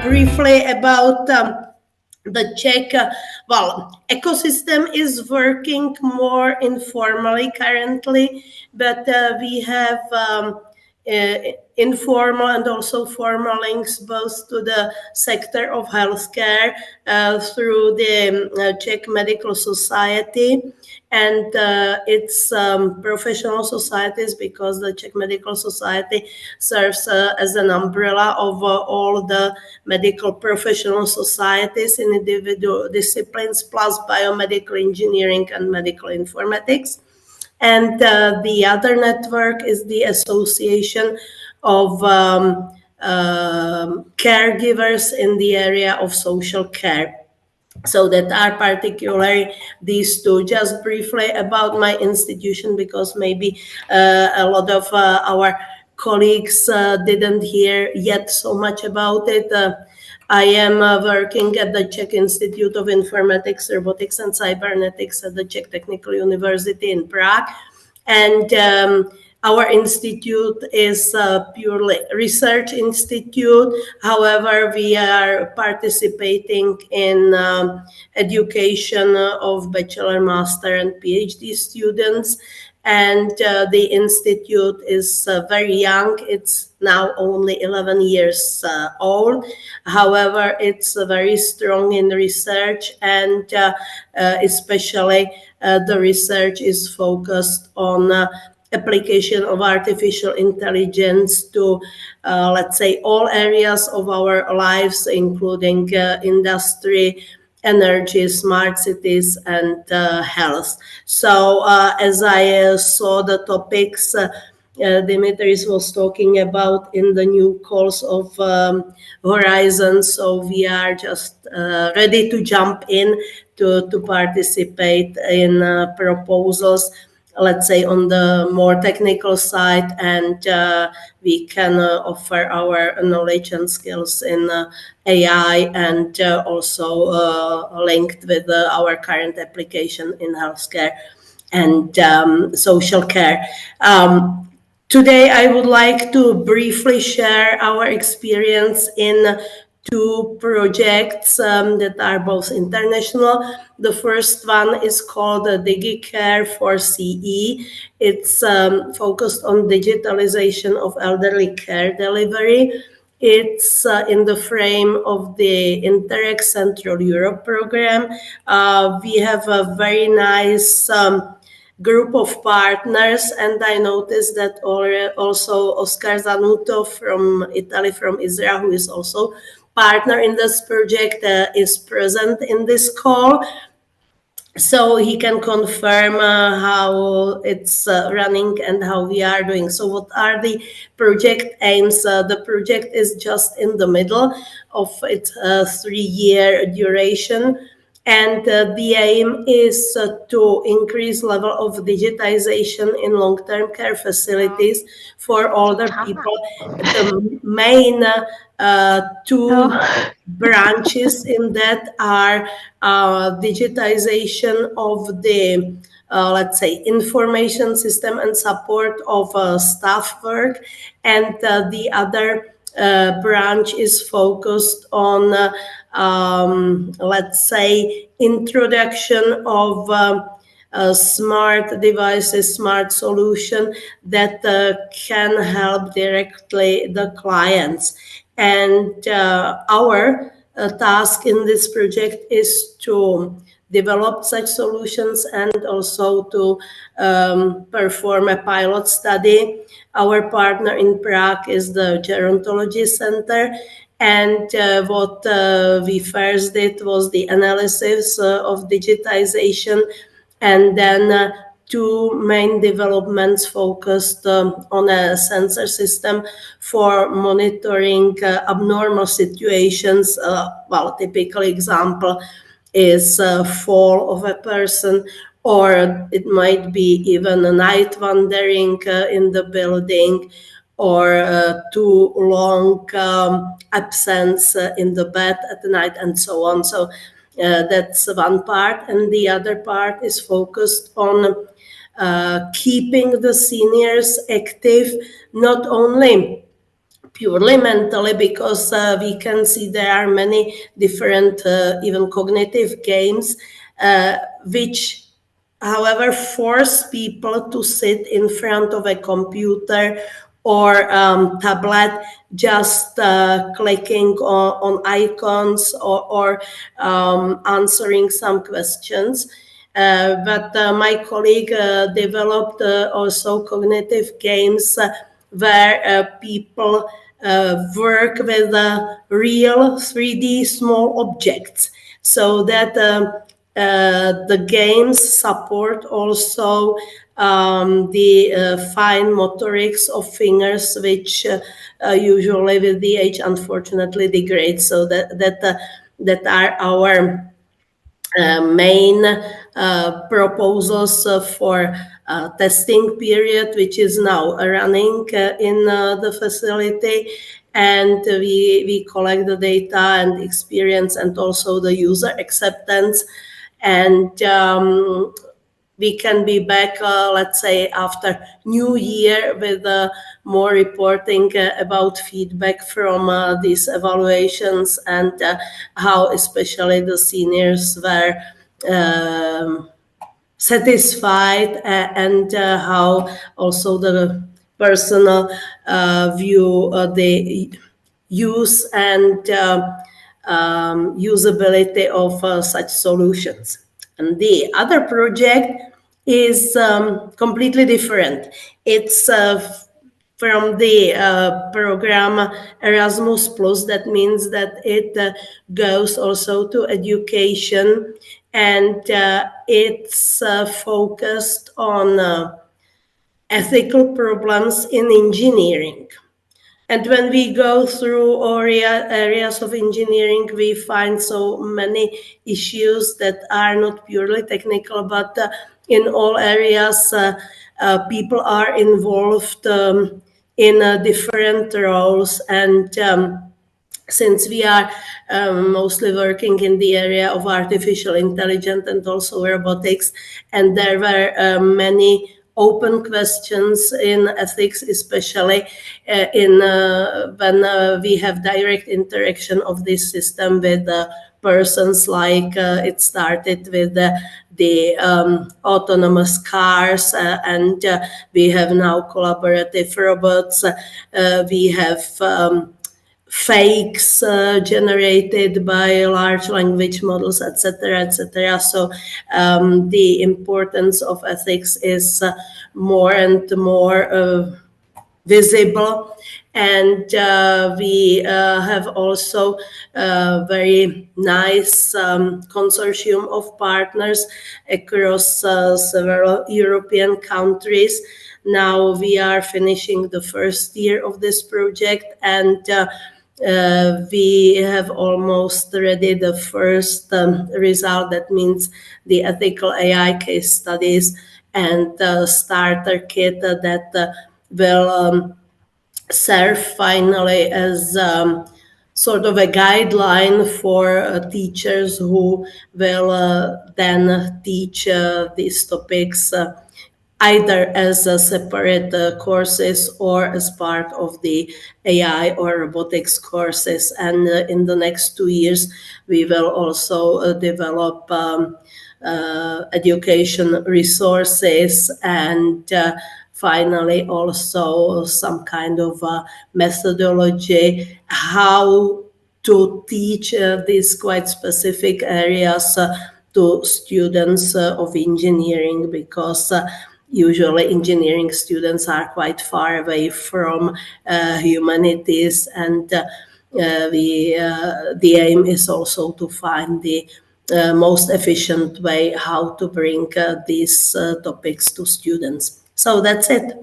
briefly about the Czech ecosystem is working more informally currently, but we have informal and also formal links both to the sector of healthcare through the Czech Medical Society and its professional societies, because the Czech Medical Society serves as an umbrella of all the medical professional societies in individual disciplines, plus biomedical engineering and medical informatics. And the other network is the Association of Caregivers in the area of social care. So that are particularly these two. Just briefly about my institution, because maybe a lot of our colleagues didn't hear yet so much about it. I am working at the Czech Institute of Informatics, Robotics and Cybernetics at the Czech Technical University in Prague. And our institute is a purely research institute. However, we are participating in education of bachelor, master, and PhD students. And the institute is very young. It's now only 11 years old. However, it's very strong in research, and especially the research is focused on application of artificial intelligence to, let's say, all areas of our lives, including industry, energy, smart cities, and health. So as I saw the topics Dimitris was talking about in the new calls of Horizon, so we are just ready to jump in to participate in proposals, let's say, on the more technical side, and we can offer our knowledge and skills in AI, and also linked with our current application in healthcare and social care. Today, I would like to briefly share our experience in two projects that are both international. The first one is called DigiCare for CE. It's focused on digitalization of elderly care delivery. It's in the frame of the Interreg Central Europe program. We have a very nice group of partners, and I noticed that also Oscar Zanuto from Italy, from Israel, who is also partner in this project, is present in this call. So he can confirm how it's running and how we are doing. So what are the project aims? The project is just in the middle of its 3-year duration. And the aim is to increase level of digitization in long-term care facilities for older people. The main two branches in that are digitization of the let's say, information system and support of staff work, and the other branch is focused on let's say, introduction of smart devices, smart solution that can help directly the clients. And our task in this project is to develop such solutions and also to perform a pilot study. Our partner in Prague is the Gerontology Center. And what we first did was the analysis of digitization, and then two main developments focused on a sensor system for monitoring abnormal situations. Typical example is fall of a person, or it might be even a night wandering in the building, or too long absence in the bed at night, and so on. So that's one part. And the other part is focused on keeping the seniors active, not only purely mentally, because we can see there are many different, even cognitive games, which, however, force people to sit in front of a computer or tablet, just clicking on icons, or answering some questions. But my colleague developed also cognitive games where people work with real 3D small objects, so that the games support also the fine motorics of fingers, which usually with the age unfortunately degrade. So that are our main proposals for testing period, which is now running in the facility. And we collect the data and experience, and also the user acceptance. And we can be back, let's say, after New Year with more reporting about feedback from these evaluations, and how especially the seniors were satisfied, and how also the personal view the use and usability of such solutions. And the other project is completely different. It's from the program Erasmus Plus. That means that it goes also to education, and it's focused on ethical problems in engineering. And when we go through areas of engineering, we find so many issues that are not purely technical, but in all areas, people are involved in different roles. And since we are mostly working in the area of artificial intelligence and also robotics, and there were many open questions in ethics, especially in when we have direct interaction of this system with persons, like it started with the autonomous cars, and we have now collaborative robots. We have fakes generated by large language models, etc., etc. So the importance of ethics is more and more visible. And we have also a very nice consortium of partners across several European countries. Now we are finishing the first year of this project, and we have almost ready the first result. That means the ethical AI case studies and the starter kit that will serve finally as sort of a guideline for teachers who will then teach these topics either as separate courses or as part of the AI or robotics courses. And in the next 2 years, we will also develop education resources, and finally also some kind of methodology how to teach these quite specific areas to students of engineering, because usually engineering students are quite far away from humanities, and the aim is also to find the most efficient way how to bring these topics to students. So that's it.